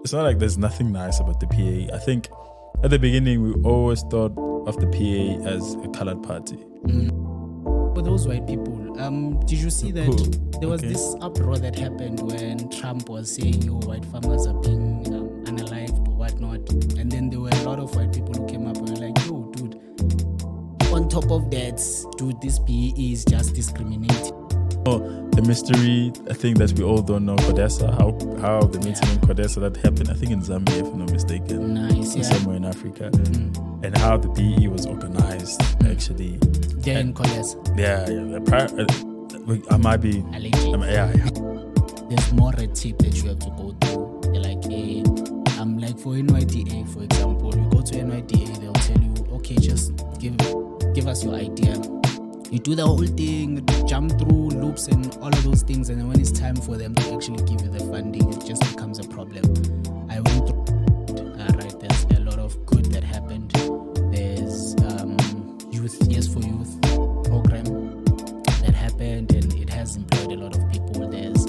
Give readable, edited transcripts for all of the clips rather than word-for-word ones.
it's not like there's nothing nice about the PA. I think at the beginning we always thought of the PA as a colored party. For those white people, did you see that Cool. there was Okay. this uproar that happened when Trump was saying, "Yo, white farmers are being unalived or whatnot," and then there were a lot of white people who came up and were like, "Yo, dude, on top of that, dude, this PA is just discriminating." The mystery, I think that we all don't know, Codesa, how the meeting in Codesa that happened, I think in Zambia, if I'm not mistaken. Nice, Or yeah. somewhere in Africa. And how the PE was organized, actually. They're in Coles. Yeah. I might be. Allegedly. Yeah. There's more red tape that you have to go through. They're like, hey, like for NYDA, for example, you go to NYDA, they'll tell you, okay, just give us your idea. You do the whole thing, jump through loops and all of those things, and then when it's time for them to actually give you the funding, it just becomes a problem. I went through right, there's a lot of good that happened. There's Youth Yes for Youth program that happened, and it has employed a lot of people. There's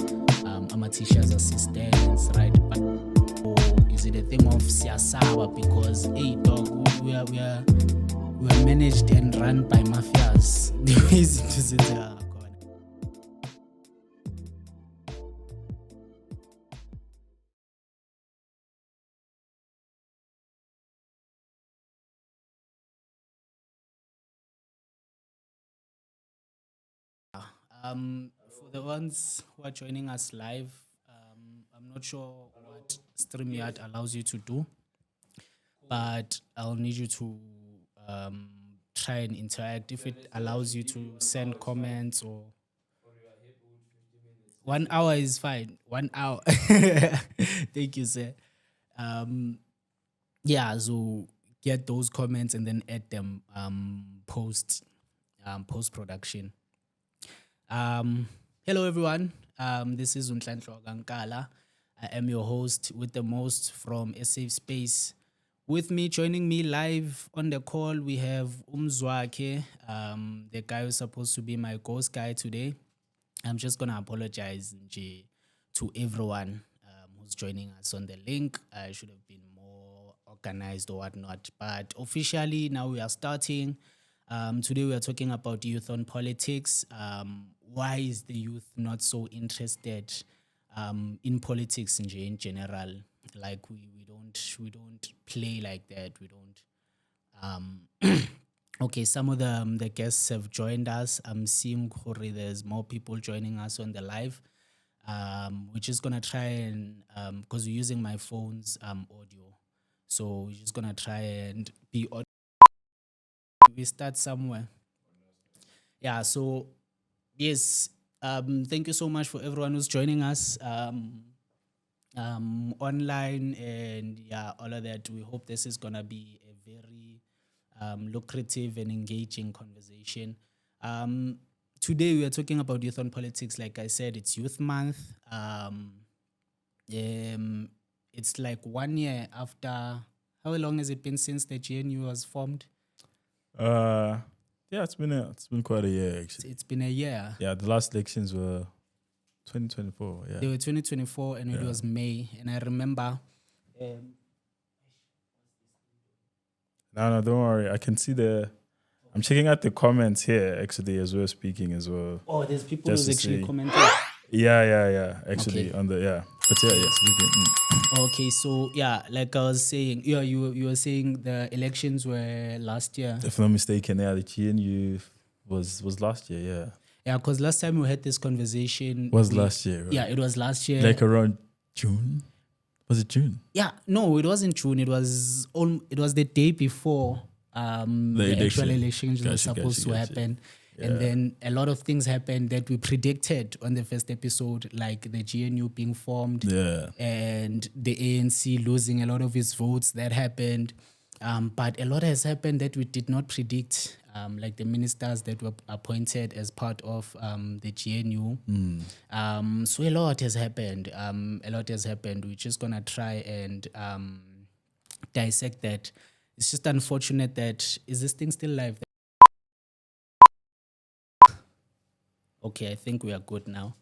Amatisha's assistants, right? But is it a thing of siyasaba because hey dog, we are managed and run by mafias. For the ones who are joining us live, I'm not sure what StreamYard allows you to do, but I'll need you to try and interact. If it allows you to send comments or 1 hour is fine. 1 hour. Thank you, sir. So get those comments and then add them post production. Hello everyone. This is Unhlanhla Gankala. I am your host with the most from A Safe Space. With me, joining me live on the call, we have Umzwake, the guy who's supposed to be my ghost guy today. I'm just gonna apologize to everyone who's joining us on the link. I should have been more organized or whatnot, but officially now we are starting. Today we are talking about youth on politics. Why is the youth not so interested in politics in general? Like we don't play like that. We don't. Okay, some of the guests have joined us. I'm seeing there's more people joining us on the live. We're just gonna try and because we're using my phone's audio, so we're just gonna try and be audio. We start somewhere. Yeah, so yes, thank you so much for everyone who's joining us online and all of that. We hope this is gonna be a very lucrative and engaging conversation. Today we are talking about youth on politics. Like I said, it's Youth Month. It's like 1 year after. How long has it been since the GNU was formed? It's been quite a year actually. It's been a year. Yeah, the last elections were 2024. Yeah, They were 2024, and it was May. And I remember. No, don't worry. I can see I'm checking out the comments here actually as we're speaking as well. Oh, there's people Just who's to actually see. commenting. Yeah. Actually, Okay. on the but yes, we can. Okay, so like I was saying, you were saying the elections were last year. If I'm not mistaken, the GNU was last year. Yeah, Yeah, because last time we had this conversation last year. Right? Yeah, it was last year. Like around June. Was it June? Yeah, no, it wasn't June. It was the day before the actual elections were supposed to happen. Yeah. And then a lot of things happened that we predicted on the first episode, like the GNU being formed and the ANC losing a lot of its votes. That happened. But a lot has happened that we did not predict, like the ministers that were appointed as part of the GNU. So a lot has happened. We're just going to try and dissect that. It's just unfortunate that, is this thing still live? Okay, I think we are good now.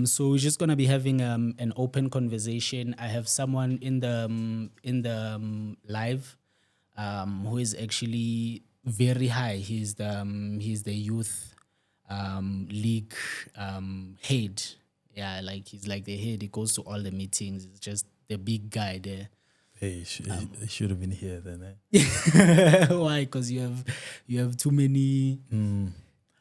So we're just gonna be having an open conversation. I have someone in the live who is actually very high. He's the youth league head. Yeah, like he's like the head. He goes to all the meetings. It's just the big guy there. Hey, he should have been here then. Eh? Why? Because you have too many.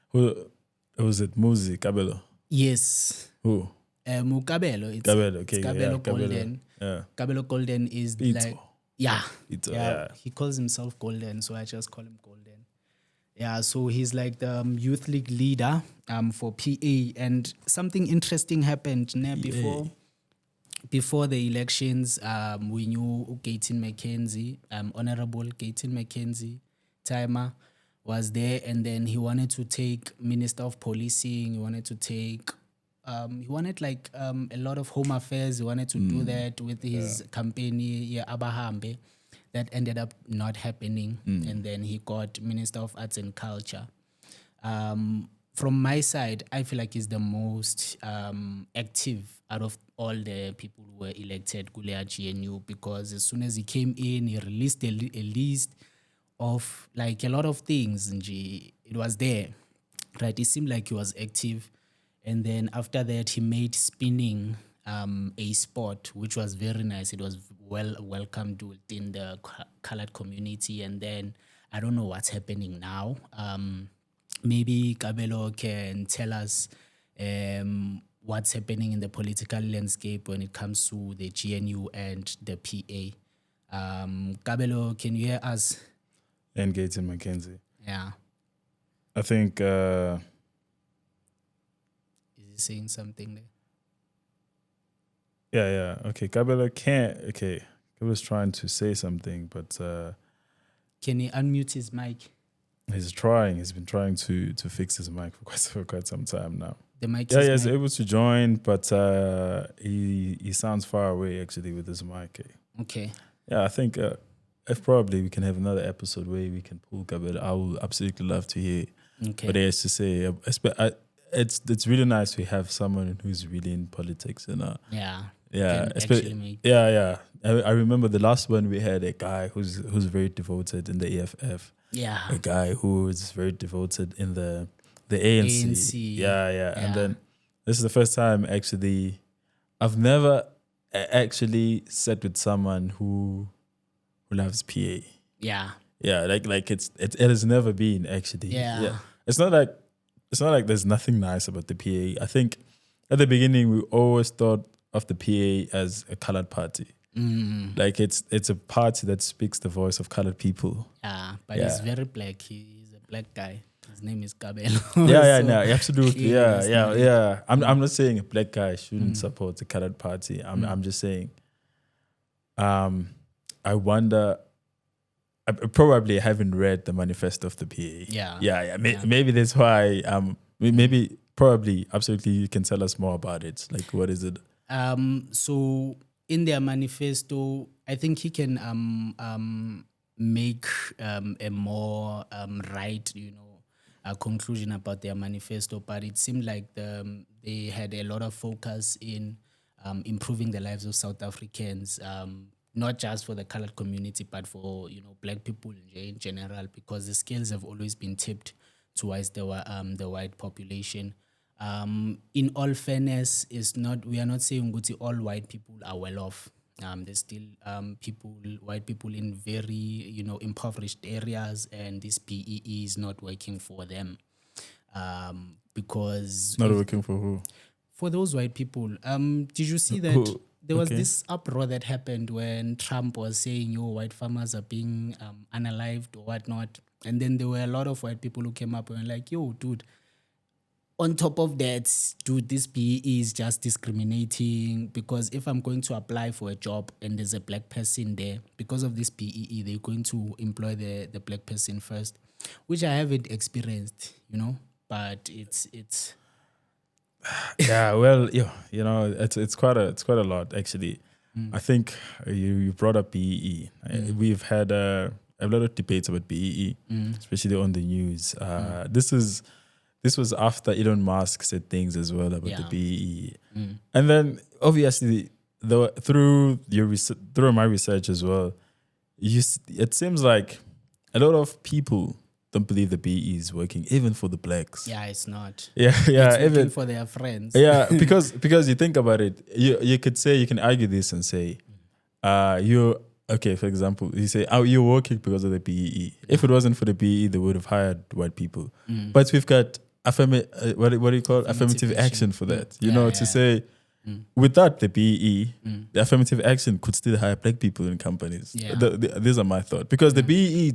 Who was it? Muzi Kabelo. Yes. Who? Kabelo. Kabelo. Okay, it's Kabelo yeah, Golden. Yeah. Kabelo Golden is Pito. like yeah. Pito, Yeah. yeah. He calls himself Golden, so I just call him Golden. Yeah, so he's like the youth league leader for PA, and something interesting happened before the elections. We knew Gayton McKenzie, Honorable Gayton McKenzie, Timer, was there, and then he wanted to take Minister of Policing. He wanted to take. He wanted like a lot of home affairs. He wanted to do that with his campaign, Abahambe. That ended up not happening. And then he got Minister of Arts and Culture. From my side, I feel like he's the most active out of all the people who were elected Kulea GNU, because as soon as he came in, he released a list of like a lot of things. And it was there, right? It seemed like he was active. And then after that, he made spinning a sport, which was very nice. It was well welcomed within the colored community. And then I don't know what's happening now. Maybe Kabelo can tell us what's happening in the political landscape when it comes to the GNU and the PA. Kabelo, can you hear us? And Gayton McKenzie. Yeah. I think. Is he saying something there? Yeah. Okay, Kabelo can't. Okay, Kabelo's trying to say something, but can he unmute his mic? He's trying. He's been trying to fix his mic for quite some time now. The mic. Yeah, he's able to join, but he sounds far away actually with his mic. Okay. Yeah, I think if probably we can have another episode where we can pull Kabelo. I would absolutely love to hear what he has to say. It's really nice to have someone who's really in politics, you know. Yeah. Yeah, yeah. I remember the last one we had a guy who's very devoted in the EFF. Yeah. A guy who is very devoted in the ANC. Yeah. And then this is the first time actually I've never actually sat with someone who loves PA. Yeah. Yeah, like it has never been actually. Yeah. It's not like there's nothing nice about the PA. I think at the beginning we always thought of the PA as a colored party. Like it's a party that speaks the voice of colored people. Yeah, but he's very black. He's a black guy. His name is Kabelo. No, absolutely. Yeah. I'm not saying a black guy shouldn't support the colored party. I'm just saying. I wonder. I probably haven't read the manifesto of the PA. Yeah. Maybe that's why. Maybe probably absolutely you can tell us more about it. Like, what is it? So in their manifesto, I think he can make a more right, a conclusion about their manifesto. But it seemed like they had a lot of focus in improving the lives of South Africans, not just for the colored community, but for black people in general, because the scales have always been tipped towards the white population. In all fairness, we are not saying all white people are well off. There's still white people in very impoverished areas, and this PEE is not working for them. Because not working for who? For those white people. Did you see that there was this uproar that happened when Trump was saying, white farmers are being unalived or whatnot, and then there were a lot of white people who came up and were like, dude, on top of that, dude, this PE is just discriminating, because if I'm going to apply for a job and there's a black person there, because of this PEE, they're going to employ the black person first, which I haven't experienced, but it's yeah, well, it's quite a lot actually. I think you brought up BEE. We've had a lot of debates about BEE, especially on the news. This this was after Elon Musk said things as well about the BEE. And then obviously, through my research as well, it seems like a lot of people don't believe the BEE is working, even for the blacks. Yeah, it's not. Yeah, It's even working for their friends. Yeah, because you think about it, you can argue this and say, you're okay. For example, you say, "Oh, you're working because of the BEE." If it wasn't for the BEE, they would have hired white people. But we've got what do you call affirmative action for that? To say, without the BEE, the affirmative action could still hire black people in companies. Yeah. These are my thoughts, because the BEE,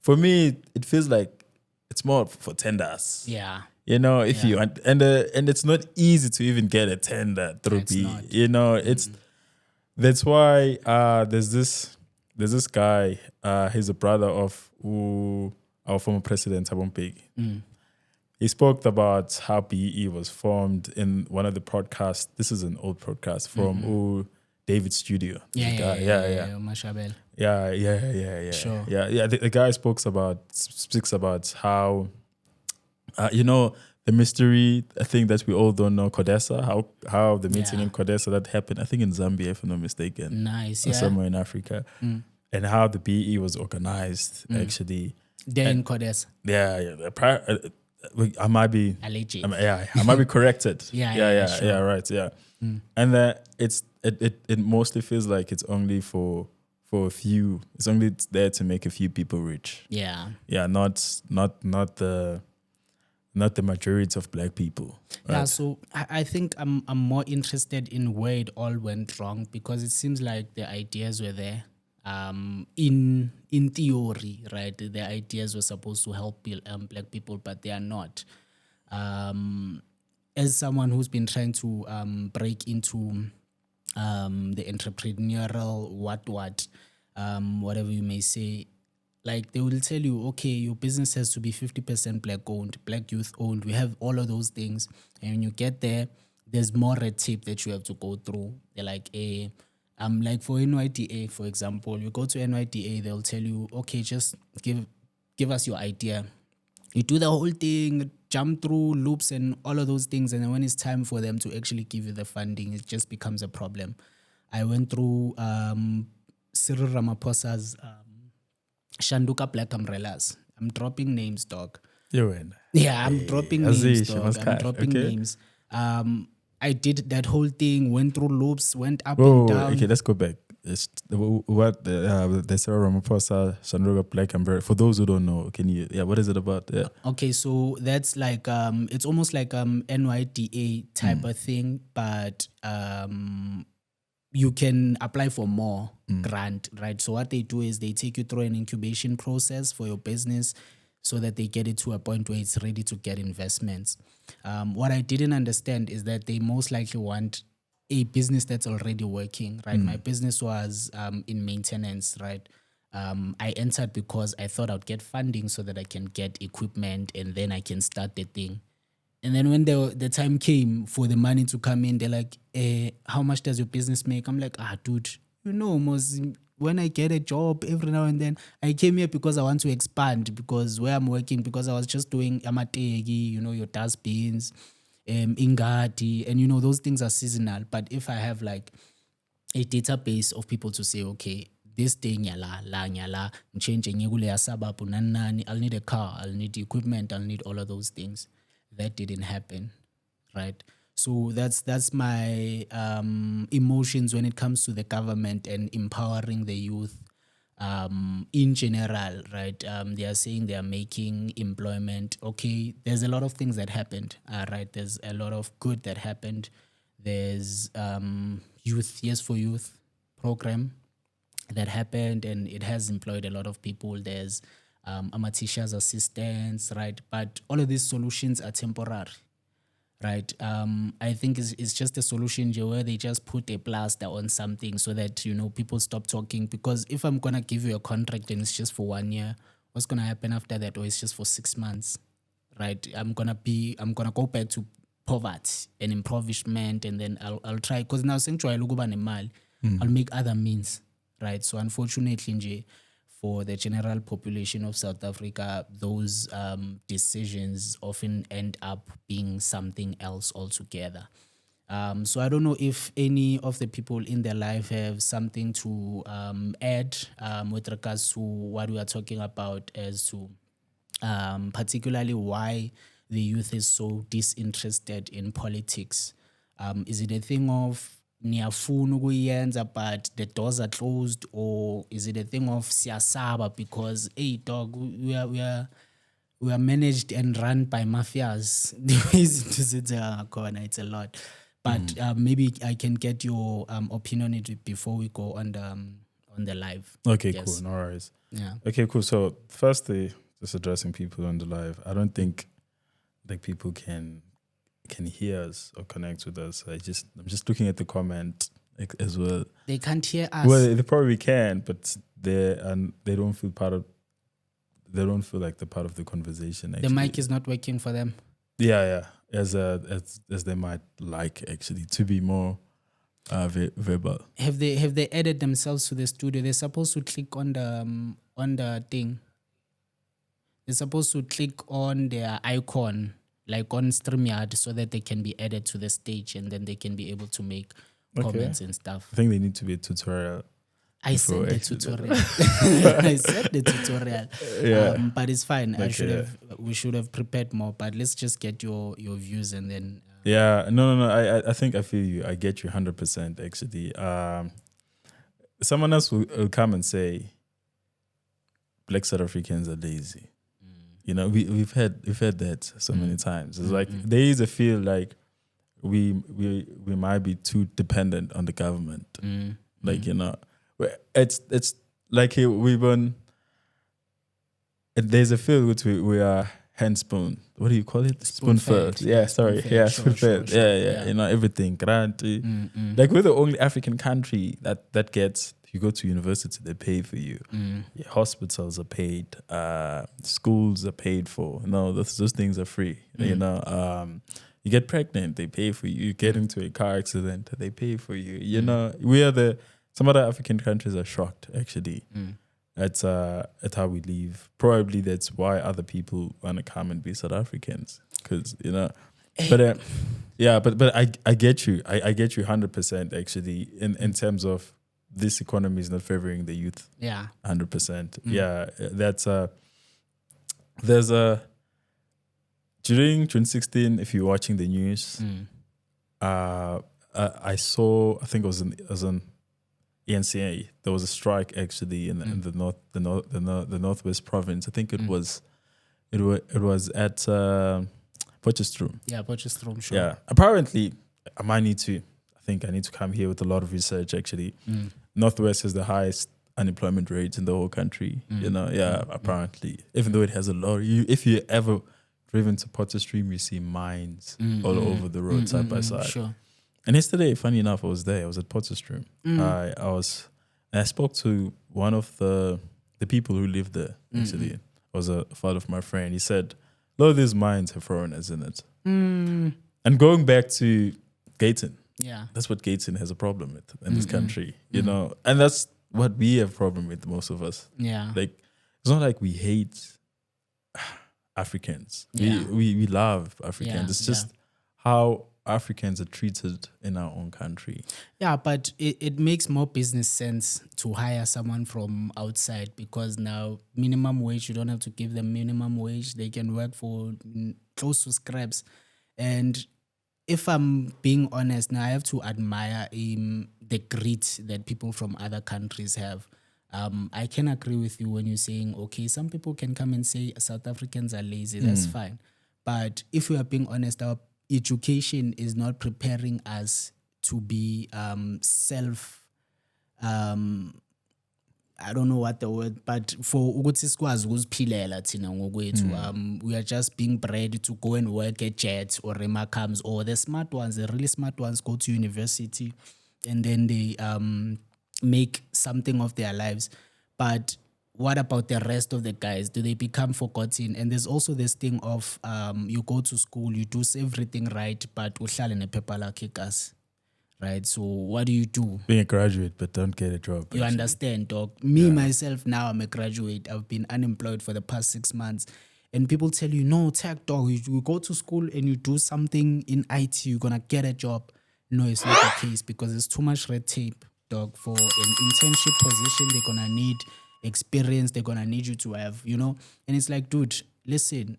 for me, it feels like it's more for tenders. Yeah. If you want, and it's not easy to even get a tender through BEE. It's that's why there's this guy. He's a brother of our former president Thabo Mbeki. He spoke about how BEE was formed in one of the podcasts. This is an old podcast from David's studio. Mashabel. Yeah. Sure. Yeah. The guy speaks about how, the mystery, I think that we all don't know, Codesa, how the meeting in Codesa that happened, I think in Zambia, if I'm not mistaken. Nice, or somewhere in Africa. And how the BEE was organized, actually. There in Codesa. Yeah. I might be alleged. I might be corrected. Sure. Right. Yeah. And it mostly feels like it's only for a few. It's only there to make a few people rich. Yeah. Yeah. Not the majority of black people. Right? Yeah. So I think I'm more interested in where it all went wrong, because it seems like the ideas were there. In theory, right, the ideas were supposed to help black people, but they are not. As someone who's been trying to break into the entrepreneurial whatever you may say, like they will tell you, okay, your business has to be 50% black owned, black youth owned. We have all of those things, and when you get there, there's more red tape that you have to go through. They're like like for NYDA, for example, you go to NYDA, they'll tell you, okay, just give us your idea. You do the whole thing, jump through loops and all of those things, and then when it's time for them to actually give you the funding, it just becomes a problem. I went through Cyril Ramaphosa's Shanduka Black Umbrellas. I'm dropping names, dog. Yeah, I'm dropping names, dog. I'm dropping names. I did that whole thing, went through loops, went up and down. Okay, let's go back. What the Cyril Ramaphosa Shanduka Black Umbrella? For those who don't know, what is it about? Yeah. Okay, so that's like it's almost like NYDA type of thing, but you can apply for more grant, right? So what they do is they take you through an incubation process for your business, so that they get it to a point where it's ready to get investments. What I didn't understand is that they most likely want a business that's already working, right? My business was in maintenance, right? I entered because I thought I'd get funding so that I can get equipment and then I can start the thing. And then when the time came for the money to come in, they're like, how much does your business make? I'm like, dude, when I get a job every now and then, I came here because I want to expand, because where I'm working, because I was just doing amategi, your dustbins, ingadi, and those things are seasonal. But if I have like a database of people to say, okay, this thing nyala, changing I'll need a car, I'll need equipment, I'll need all of those things. That didn't happen, right? So that's my emotions when it comes to the government and empowering the youth in general, right? They are saying they are making employment. Okay, there's a lot of things that happened, right? There's a lot of good that happened. There's Youth Yes for Youth program that happened, and it has employed a lot of people. There's Amatisha's assistance, right? But all of these solutions are temporary. Right, I think it's just a solution where they just put a plaster on something so that people stop talking. Because if I'm gonna give you a contract and it's just for 1 year, what's gonna happen after that? Or it's just for 6 months, right? I'm gonna go back to poverty and impoverishment, and then I'll try, because now I'll make other means, right? So unfortunately, for the general population of South Africa, those decisions often end up being something else altogether. So I don't know if any of the people in their life have something to add with regards to what we are talking about, as to particularly why the youth is so disinterested in politics. Is it a thing of niyafuna ukuyenza but the doors are closed, or is it a thing of siyasaba because hey dog, we are managed and run by mafias? The ways to sit it's a lot. But maybe I can get your opinion on it before we go on the live. Okay, cool. No worries. Yeah. Okay, cool. So firstly, just addressing people on the live. I don't think like people can hear us or connect with us. I'm just looking at the comment as well. They can't hear us. Well, they probably can, but they don't feel part of. They don't feel like they're part of the conversation. Actually. The mic is not working for them. Yeah. As they might like, actually, to be more verbal. Have they added themselves to the studio? They're supposed to click on the thing. They're supposed to click on their icon, like on StreamYard, so that they can be added to the stage and then they can be able to make comments and stuff. I think they need to be a tutorial. I said the tutorial. I said the tutorial. Yeah. But it's fine. Okay. We should have prepared more, but let's just get your views and then Yeah, no. I think I feel you. I get you 100%. Actually, someone else will come and say, "Black South Africans are lazy." You know, we've heard that so many times. It's like there is a feel like we might be too dependent on the government. Like you know, it's like we've been. There's a feel which we are handspoon. What do you call it? Spoon fed. Yeah, sorry. Yeah, spoon fed. Yeah. You know, everything. Grant. Like we're the only African country that gets. You go to university, they pay for you. Your hospitals are paid. Schools are paid for. No, those things are free. You know, you get pregnant, they pay for you. You get into a car accident, they pay for you. You know, some other African countries are shocked actually. At how we live. Probably that's why other people want to come and be South Africans, because you know. But but I get you. I get you 100% actually in terms of this economy is not favoring the youth. Yeah, 100%. Yeah, that's there's during 2016. If you're watching the news, I saw. I think it was on ENCA. There was a strike actually in the northwest province. I think it was at Potchefstroom. Yeah, Potchefstroom. Sure. Yeah. Apparently, I need to come here with a lot of research. Actually, Northwest has the highest unemployment rate in the whole country. You know, apparently, even though it has a lot. If you ever driven to Potchefstroom, you see mines all over the road side by side. Sure. And yesterday, funny enough, I was there. I was at Potchefstroom. I spoke to one of the people who lived there. Actually, it was a father of my friend. He said, "A lot of these mines have foreigners in it." And going back to Gaten, that's what Gaten has a problem with in this country. You know, and that's what we have a problem with, most of us. Yeah, like it's not like we hate Africans. We love Africans. It's just how Africans are treated in our own country. Yeah, but it makes more business sense to hire someone from outside, because now minimum wage, you don't have to give them minimum wage. They can work for close to scraps. And if I'm being honest, now I have to admire the grit that people from other countries have. I can agree with you when you're saying, okay, some people can come and say South Africans are lazy. That's fine. But if we are being honest, our education is not preparing us to be I don't know what the word, but for ukuthi sikwazi ukuziphilela thina ngokwethu. We are just being bred to go and work at Jet or Remarkams, or the smart ones, the really smart ones go to university and then they make something of their lives. But what about the rest of the guys? Do they become forgotten? And there's also this thing of you go to school, you do everything right, but uhlale nephepha lakhe kasi, right? So what do you do? Being a graduate, but don't get a job. You understand, dog? Me, myself, now I'm a graduate. I've been unemployed for the past 6 months. And people tell you, no, tech, dog, you go to school and you do something in IT, you're going to get a job. No, it's not the case because there's too much red tape, dog. For an internship position, they're going to need experience. They're going to need you to have, And it's like, dude, listen,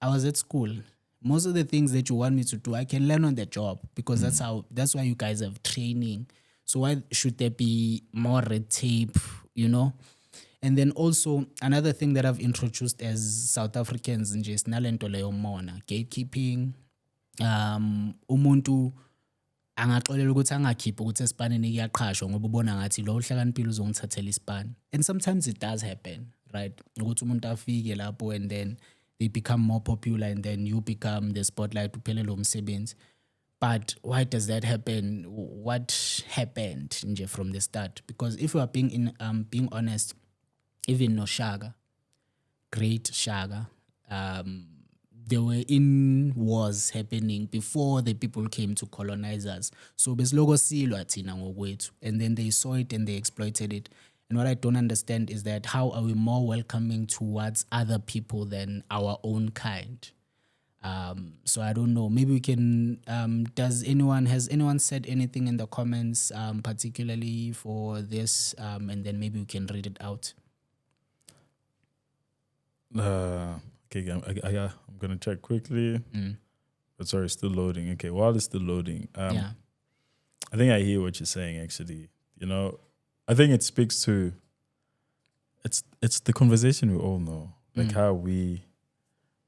I was at school. Most of the things that you want me to do, I can learn on the job because that's why you guys have training. So why should there be more red tape, And then also another thing that I've introduced as South Africans in just nalento leyo mona, gatekeeping, umuntu angaxolela ukuthi angakhiphi ukuthi esipaneni kuyaqhashwa ngoba ubona ngathi lo uhlakaniphile uzongithathela ispan. And sometimes it does happen, right? Ukuthi umuntu afike lapho and then they become more popular and then you become the spotlight uphelele umsebenzi. But why does that happen? What happened nje from the start? Because if we are being honest, even no Shaka, great Shaka, there were in wars happening before the people came to colonize us. So besiloko silwa thina ngokwethu, and then they saw it and they exploited it. And what I don't understand is that how are we more welcoming towards other people than our own kind? So I don't know. Maybe we can. Has anyone said anything in the comments, particularly for this? And then maybe we can read it out. Okay, I'm gonna check quickly. But sorry, still loading. Okay, while it's still loading, I think I hear what you're saying. Actually, I think it speaks to. It's the conversation we all know, like how we.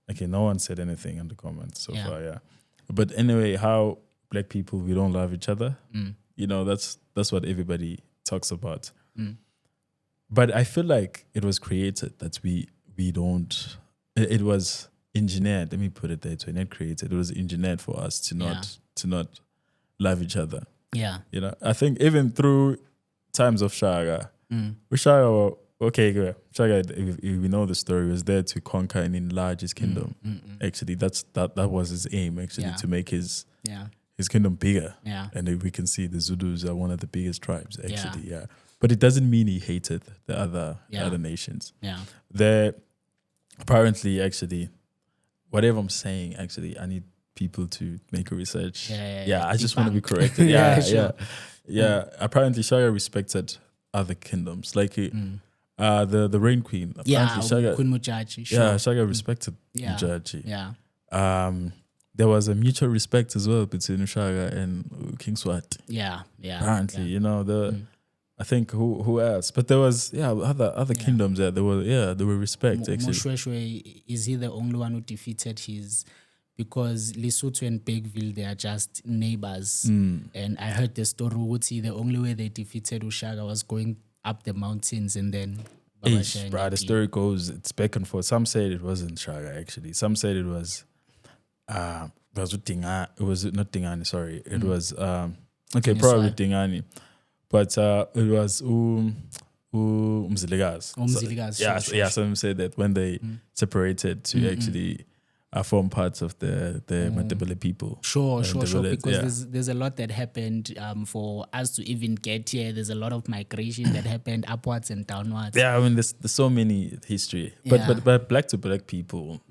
Okay, no one said anything in the comments so far. Yeah, but anyway, how Black people we don't love each other. That's what everybody talks about. But I feel like it was created that we don't. It was engineered. Let me put it that way. Not created. It was engineered for us to not love each other. Yeah. I think even through times of Shaga, Shaga, okay, good. Shaga, we know the story, was there to conquer and enlarge his kingdom. Actually, that was his aim. Actually, to make his kingdom bigger. Yeah. And we can see the Zulus are one of the biggest tribes. Actually, but it doesn't mean he hated the other nations. Yeah. There, apparently, actually, whatever I'm saying, actually, I need people to make a research. I just want to be corrected. Yeah. Apparently, Shaga respected other kingdoms, like the Rain Queen. Queen Mujaji. Sure. Yeah, Shaga respected Mujaji. Yeah. There was a mutual respect as well between Shaga and King Swat. Yeah. Apparently, I think who else? But there was other kingdoms that there were respect. Actually, Moshweshwe, is he the only one who defeated his? Because Lesotho and Bergville, they are just neighbors. And I heard the story. The only way they defeated Ushaga was going up the mountains and then. The story goes it's back and forth. Some said it wasn't Shaga actually. Some said it was. It was not Dingani. Sorry, it was probably Dingani. But it was Umziligas. Some say that when they separated to actually form parts of the Matebele people. Sure. Because there's a lot that happened for us to even get here. There's a lot of migration that happened upwards and downwards. Yeah, I mean, there's so many history. But Black to Black people,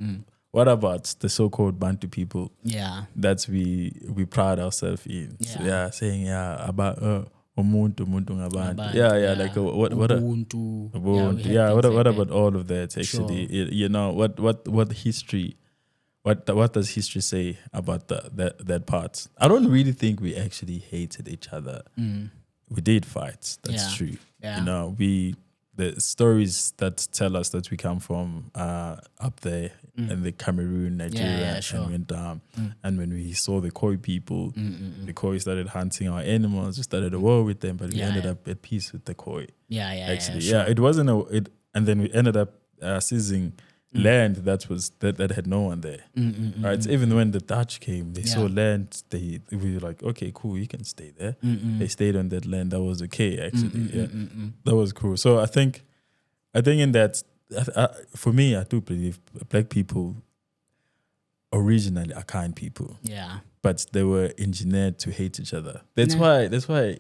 what about the so-called Bantu people? Yeah. That we pride ourselves in. Saying about... Umuntu ngabantu. Like what about all of that actually? What history what does history say about that part? I don't really think we actually hated each other. We did fight. That's true. Yeah. The stories that tell us that we come from up there in the Cameroon, Nigeria, and went down. And when we saw the Khoi people, the Khoi started hunting our animals. We started a war with them, but we ended up at peace with the Khoi. It wasn't and then we ended up seizing land that had no one there. Right? So even when the Dutch came, they saw land. We were like, okay, cool, you can stay there. They stayed on that land. That was okay, actually. That was cool. So I think in that, for me, I do believe Black people. originally are kind people. Yeah. But they were engineered to hate each other. That's why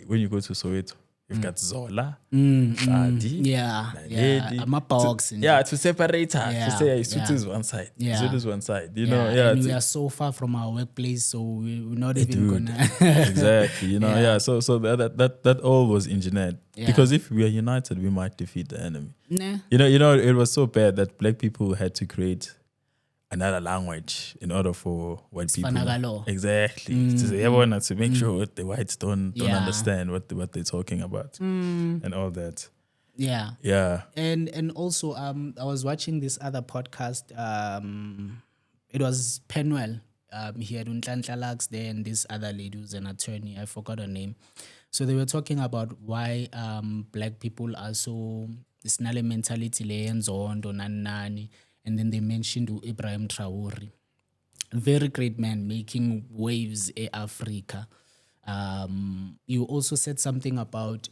when you go to Soweto, you've got Zola, Sadi, Naledi. I'm a box. To separate her. To say Sutu is one side. Zulu is one side. You know, And we are so far from our workplace, so we're not even gonna exactly. You know, So that all was engineered. Because if we are united, we might defeat the enemy. Nah. You know, it was so bad that black people had to create another language in order for white people. Exactly. To make sure the whites don't understand what they're talking about and all that. Yeah. Yeah. And also I was watching this other podcast. It was Penwell. He had Unhlanhla Lux there and this other lady who's an attorney. I forgot her name. So they were talking about why black people are so this Nale mentality nani. And then they mentioned Ibrahim Traoré, very great man, making waves in Africa. You also said something about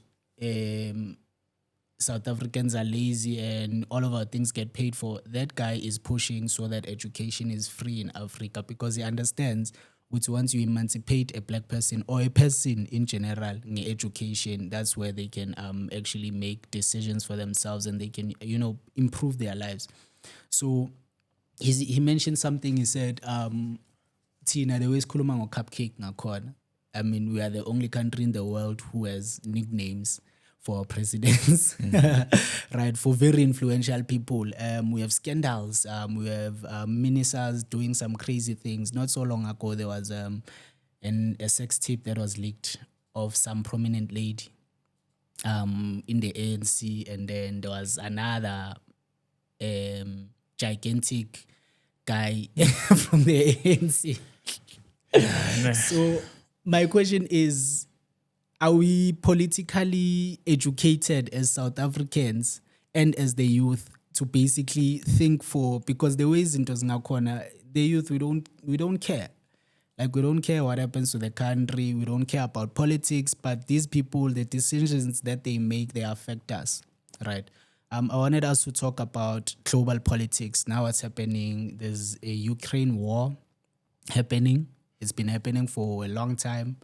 South Africans are lazy and all of our things get paid for. That guy is pushing so that education is free in Africa because he understands which once you emancipate a black person or a person in general in education, that's where they can actually make decisions for themselves and they can, improve their lives. So he mentioned something. He said, Tina, the way Kuluma cupcake ngakhona. I mean, we are the only country in the world who has nicknames for presidents, right? For very influential people. We have scandals. We have ministers doing some crazy things. Not so long ago, there was a sex tape that was leaked of some prominent lady in the ANC, and then there was another gigantic guy from the ANC. So my question is, are we politically educated as South Africans and as the youth to basically think because the ways into Ngakona, the youth, we don't care. Like, we don't care what happens to the country. We don't care about politics, but these people, the decisions that they make, they affect us, right? I wanted us to talk about global politics. Now what's happening, there's a Ukraine war happening. It's been happening for a long time.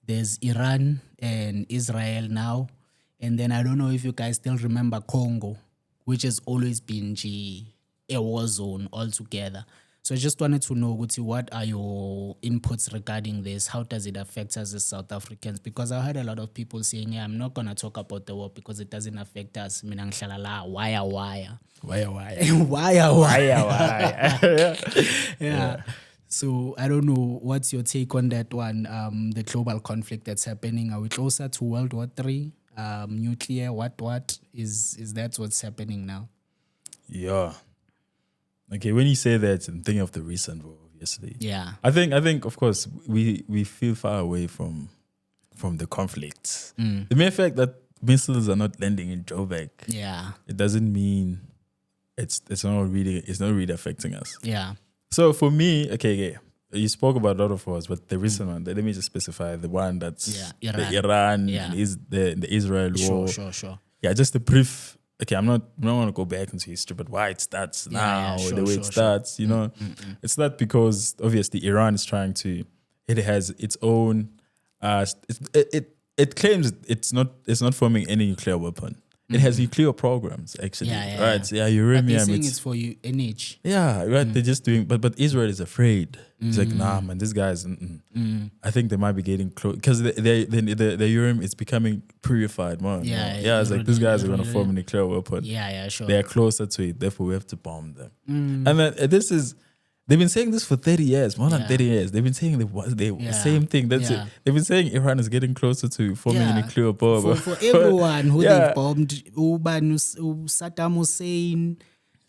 There's Iran and Israel now. And then I don't know if you guys still remember Congo, which has always been a war zone altogether. So I just wanted to know, Guti, what are your inputs regarding this? How does it affect us as South Africans? Because I heard a lot of people saying, I'm not going to talk about the war because it doesn't affect us. Wire. Yeah. So I don't know, what's your take on that one, the global conflict that's happening? Are we closer to World War III? Nuclear, what is that what's happening now? Yeah. Okay, when you say that, I'm thinking of the recent war, obviously. Yeah. I think of course, we feel far away from the conflict. The mere fact that missiles are not landing in Joburg, it doesn't mean it's not really affecting us. Yeah. So for me, okay, you spoke about a lot of wars, but the recent one, let me just specify the one that's Iran. the Iran and the Israel war. Sure. Yeah, just a brief. Okay, I don't want to go back into history, but why it starts now, the way it starts, you know, it's not because obviously Iran is trying to. It has its own. It claims it's not forming any nuclear weapon. It has nuclear programs, actually, right? Yeah, uranium. But they're saying it's for NH. Yeah, right. They're just doing, but Israel is afraid. It's like, nah, man, these guys. I think they might be getting close because the uranium is becoming purified, man. Yeah. It's like these guys are going to form a nuclear weapon. Yeah, sure. They are closer to it, therefore we have to bomb them. And then this is. They've been saying this for 30 years, more than 30 years. They've been saying the same thing. That's it. They've been saying Iran is getting closer to forming a nuclear bomb. For everyone who they've bombed, Saddam Hussein,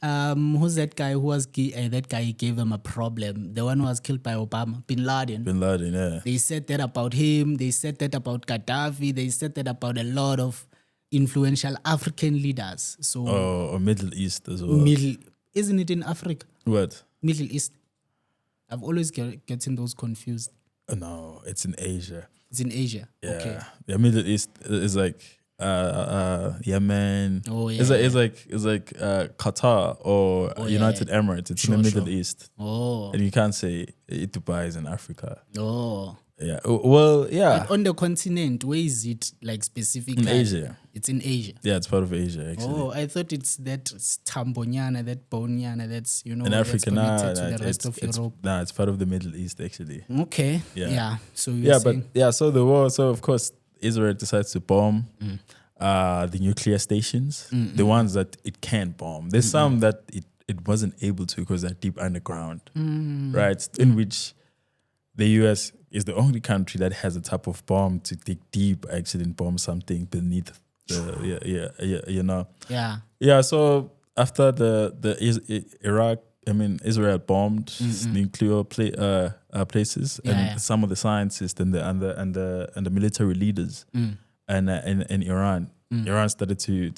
who's that guy who was, that guy gave them a problem. The one who was killed by Obama, Bin Laden. Yeah. They said that about him. They said that about Gaddafi. They said that about a lot of influential African leaders. So or Middle East as well. Isn't it in Africa? What? Middle East. I've always getting those confused. No, it's in Asia. It's in Asia. Yeah. Okay. Yeah, Middle East is like Yemen. Oh, yeah, It's like Qatar or United Emirates. It's in the Middle East. Oh. And you can't say Dubai is in Africa. Oh. Yeah. Well, yeah. But on the continent, where is it like specifically? In Asia. It's in Asia. Yeah, it's part of Asia actually. Oh, I thought it's that Tambonyana, that Bonyana, that's in that's Africa, connected to the rest of Europe. It's part of the Middle East actually. Okay. Yeah. So saying? So the war. So of course, Israel decides to bomb the nuclear stations, the ones that it can't bomb. There's some that it wasn't able to because they're deep underground, right? In which the US is the only country that has a type of bomb to dig deep actually and bomb something beneath the you know. Yeah. So after Israel bombed nuclear places and some of the scientists and the military leaders and in Iran. Iran started to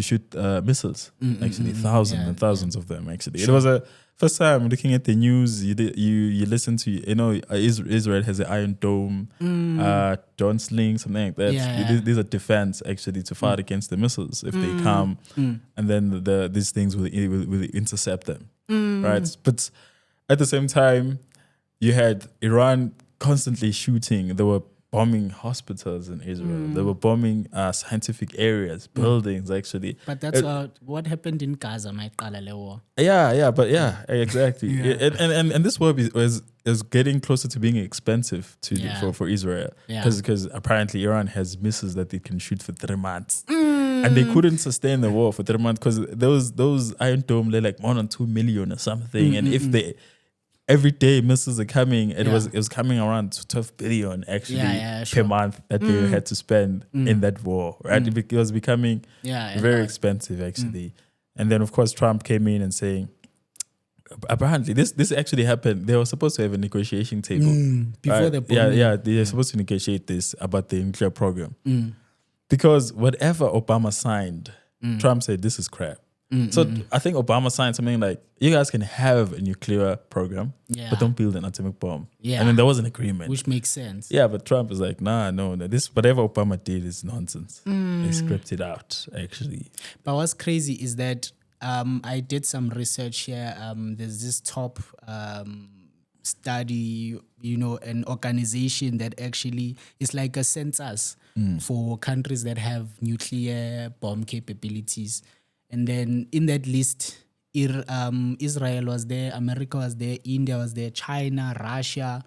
shoot missiles. Actually, thousands and thousands of them. Actually, it was a first time looking at the news. You listen to Israel has an Iron Dome, Dawn Sling, something like that. These are defense actually to fight against the missiles if they come, and then these things will intercept them, right? But at the same time, you had Iran constantly shooting. They were bombing hospitals in Israel. They were bombing scientific areas, buildings, actually. But that's what happened in Gaza, my war. Exactly. And this war is getting closer to being expensive for Israel. Because apparently Iran has missiles that they can shoot for 3 months. And they couldn't sustain the war for 3 months because those Iron Dome, they're like more than 2 million or something. And if they... Every day missiles are coming. It was coming around 12 billion actually per month that they had to spend in that war. Right, it was becoming very expensive actually. And then of course Trump came in and saying, apparently this actually happened. They were supposed to have a negotiation table before the bombing. They're supposed to negotiate this about the nuclear program because whatever Obama signed, Trump said this is crap. So I think Obama signed something like, you guys can have a nuclear program, but don't build an atomic bomb. And then there was an agreement. Which makes sense. Yeah, but Trump is like, no, this whatever Obama did is nonsense. They scripted out, actually. But what's crazy is that I did some research here. There's this top study, an organization that actually is like a census for countries that have nuclear bomb capabilities. And then in that list, Israel was there, America was there, India was there, China, Russia.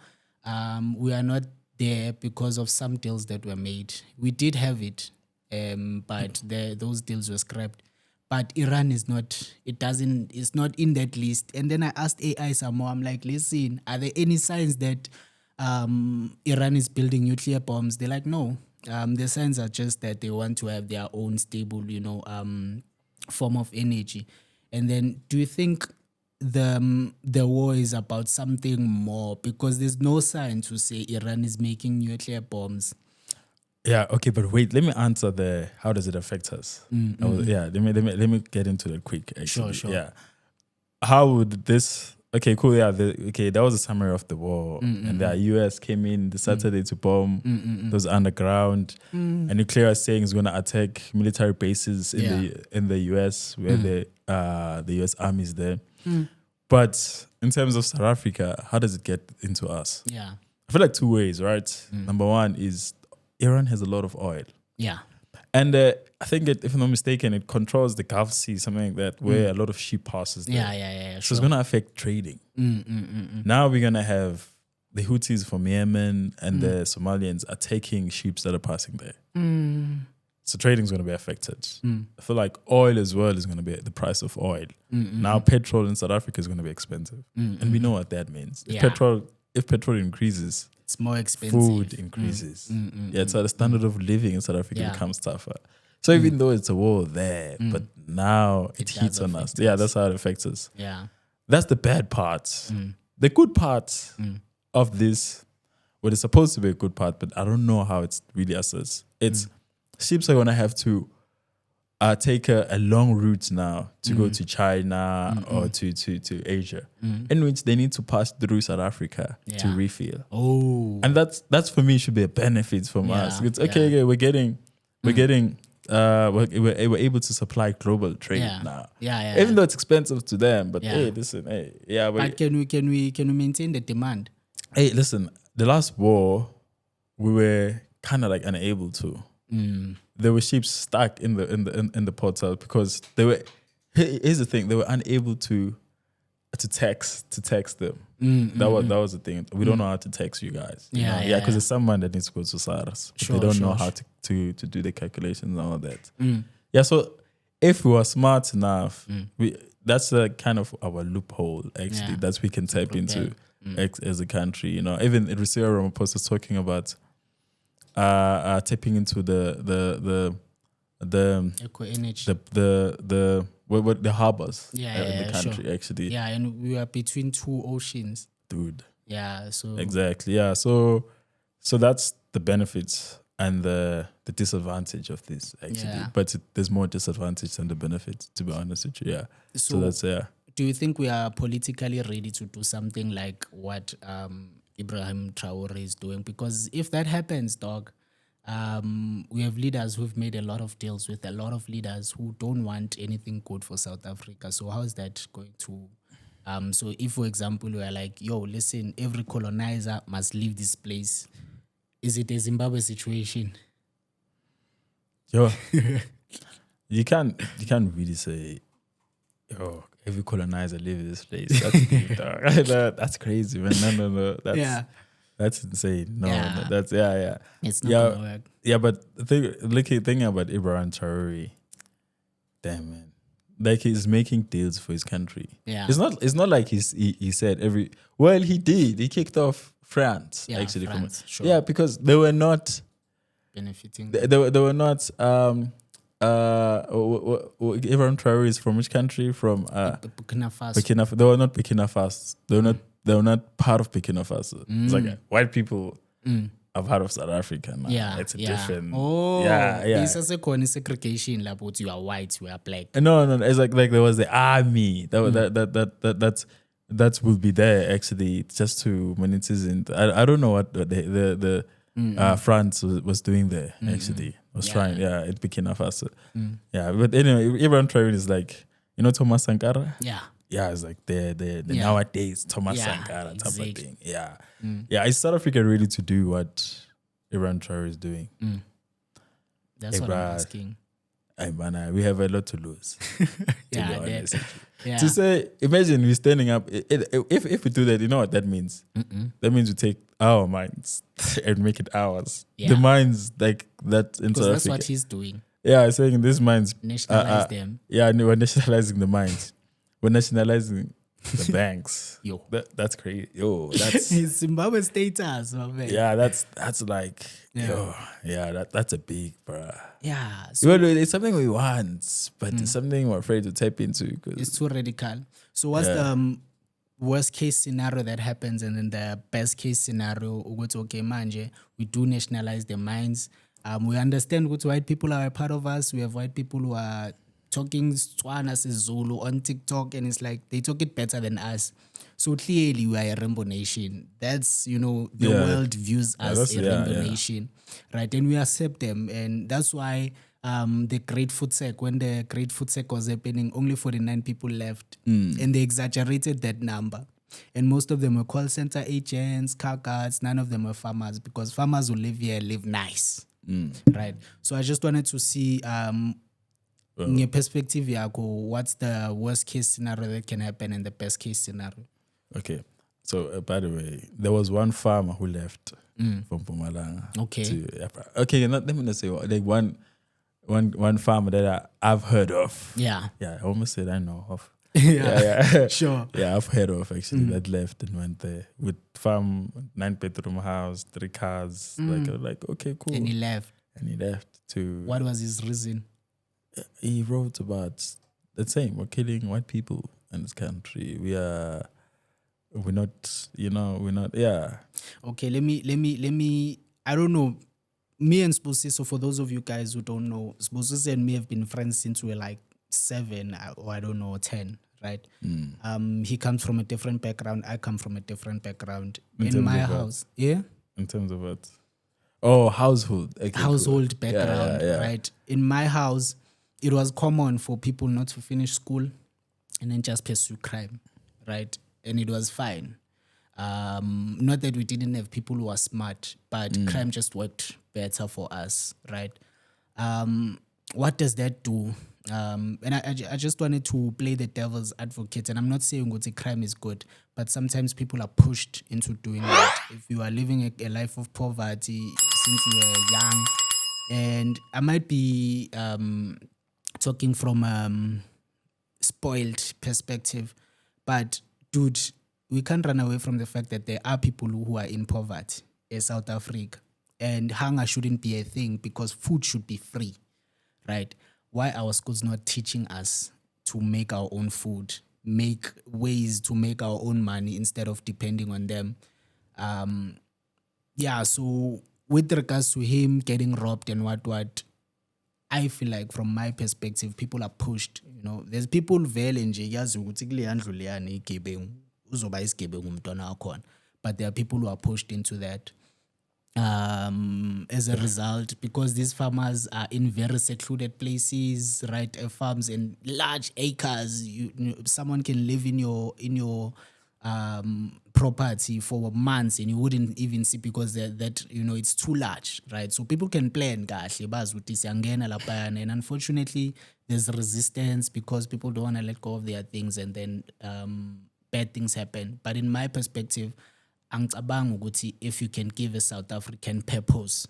We are not there because of some deals that were made. We did have it, but those deals were scrapped. But Iran is not, it's not in that list. And then I asked AI some more. I'm like, listen, are there any signs that Iran is building nuclear bombs? They're like, no. The signs are just that they want to have their own stable, form of energy. And then do you think the war is about something more? Because there's no sign to say Iran is making nuclear bombs. Yeah, okay, but wait, let me answer how does it affect us? Let me get into that quick, actually. Sure. Yeah. How would this... Okay, cool, yeah. That was a summary of the war. And the US came in, decided to bomb those underground. And nuclear saying is going to attack military bases in the US where the US army is there. But in terms of South Africa, how does it get into us? Yeah. I feel like 2 ways, right? Number one is Iran has a lot of oil. Yeah. And I think, if I'm not mistaken, it controls the Gulf Sea, something like that, where a lot of ship passes there. Yeah. So it's going to affect trading. Now we're going to have the Houthis from Yemen and the Somalians are taking ships that are passing there. So trading is going to be affected. I feel like oil as well is going to be the price of oil. Now petrol in South Africa is going to be expensive. And we know what that means. If petrol increases, it's more expensive. Food increases. So the standard of living in South Africa becomes tougher. So even though it's a war there, but now it hits on us. Yeah, that's how it affects us. Yeah. That's the bad part. The good part of this, what is supposed to be a good part, but I don't know how it's really assessed. It's ships are going to have to take a long route now to go to China or to Asia, in which they need to pass through South Africa to refill. Oh, And that's for me should be a benefit from us. It's okay, we're getting we're able to supply global trade now. Even though it's expensive to them, but hey, listen, but can we maintain the demand? Hey, listen, the last war we were kind of like unable to. There were ships stuck in the ports because they were. Here's the thing: they were unable to text them. That was the thing. We don't know how to text you guys. Because there's someone that needs to go to SARS. They don't know how to do the calculations and all that. So if we were smart enough, that's a kind of our loophole actually that we can tap into as a country. You know, even Cyril Ramaphosa was talking about tapping into the eco energy, the harbors in the country actually. Yeah, and we are between two oceans, dude. Yeah, so exactly. Yeah, so that's the benefits and the disadvantage of this actually. But there's more disadvantage than the benefits, to be honest with you. Yeah. So that's Do you think we are politically ready to do something like what Ibrahim Traoré is doing? Because if that happens, dog, we have leaders who've made a lot of deals with a lot of leaders who don't want anything good for South Africa. So how is that going to... so if, for example, we are like, yo, listen, every colonizer must leave this place. Is it a Zimbabwe situation? Yo, you can't really say, yo, every colonizer leave this place. That's deep, dog. That's crazy, man. No. That's insane. No, that's It's not gonna work. Yeah, but the thing about Ibrahim Traoré, damn man. Like he's making deals for his country. Yeah. It's not like he said he did. He kicked off France actually. France, sure. Yeah, because they were not benefiting. They were not Ibrahim Traoré is from which country? From Burkina Faso. They were not Burkina Faso. They were not part of Burkina Faso. It's like white people are part of South Africa now. Yeah, it's a different. Oh, yeah. It's a segregation. Like, you are white, you are black. No. It's like there was the army that will be there actually just to monetize. I don't know what the France was doing there actually. Was trying at Burkina Faso. Yeah, but anyway, Ibrahim Traoré is like, you know Thomas Sankara. Yeah, it's like the nowadays Thomas Sankara type of thing. Yeah. Is South Africa ready to do what Ibrahim Traoré is doing? That's what I'm asking. We have a lot to lose. To say, imagine we standing up. If we do that, you know what that means? That means we take our minds and make it ours. The minds like that in South Africa. That's what he's doing. Yeah, I'm saying these minds. Nationalize them. Yeah, we're nationalizing the minds. We're nationalizing the banks. Yo, that's crazy. Yo, that's Zimbabwe status, my man. Yeah, that's like that's a big, bruh. Yeah, so it's something we want, but it's something we're afraid to tap into because it's too radical. So what's the worst case scenario that happens, and then the best case scenario? Okay, manje, we do nationalize the mines. We understand what white people are a part of us. We have white people who are talking Tswana Zulu on TikTok, and it's like they talk it better than us. So clearly we are a rainbow nation. That's, the world views us a rainbow nation, right? And we accept them. And that's why the Great Footsec, when the Great Footsec was happening, only 49 people left. And they exaggerated that number. And most of them were call center agents, car guards. None of them were farmers, because farmers who live here live nice, right? So I just wanted to see... in your perspective, what's the worst case scenario that can happen and the best case scenario? Okay. So, by the way, there was one farmer who left from Mpumalanga. Okay. Okay, let me not say like one farmer that I've heard of. Yeah. Yeah, I almost said I know of. Yeah. Sure. Yeah, I've heard of actually that left and went there with farm, 9-bedroom house, 3 cars. Like okay, cool. And he left to. What was his reason? He wrote about the same. We're killing white people in this country. We're not. Yeah. Okay, let me. I don't know. me and Sposiso, for those of you guys who don't know, Sposiso and me have been friends since we were like 7 or I don't know 10, right? He comes from a different background. I come from a different background. In my house, yeah. In terms of what? Oh, household. Okay, household background, yeah. right? In my house, it was common for people not to finish school and then just pursue crime, right? And it was fine. Not that we didn't have people who were smart, but crime just worked better for us, right? What does that do? And I just wanted to play the devil's advocate, and I'm not saying that crime is good, but sometimes people are pushed into doing that. If you are living a life of poverty since you were young, and I might be talking from spoiled perspective, but dude, we can't run away from the fact that there are people who are in poverty in South Africa, and hunger shouldn't be a thing because food should be free, right? Why our schools not teaching us to make our own food, make ways to make our own money instead of depending on them? So with regards to him getting robbed and what, I feel like from my perspective, people are pushed. You know, there's people vele nje yazi ukuthi kule yandlu leyana igebengu uzoba isigebengu umntwana wakhona, but there are people who are pushed into that. As a result, because these farmers are in very secluded places, right? Farms and large acres. Someone can live in your property for months and you wouldn't even see because that it's too large, right? So people can plan kahle bazi ukuthi siyangena laphayana, and unfortunately there's resistance because people don't want to let go of their things, and then bad things happen. But in my perspective, angicabanga ukuthi if you can give a South African purpose,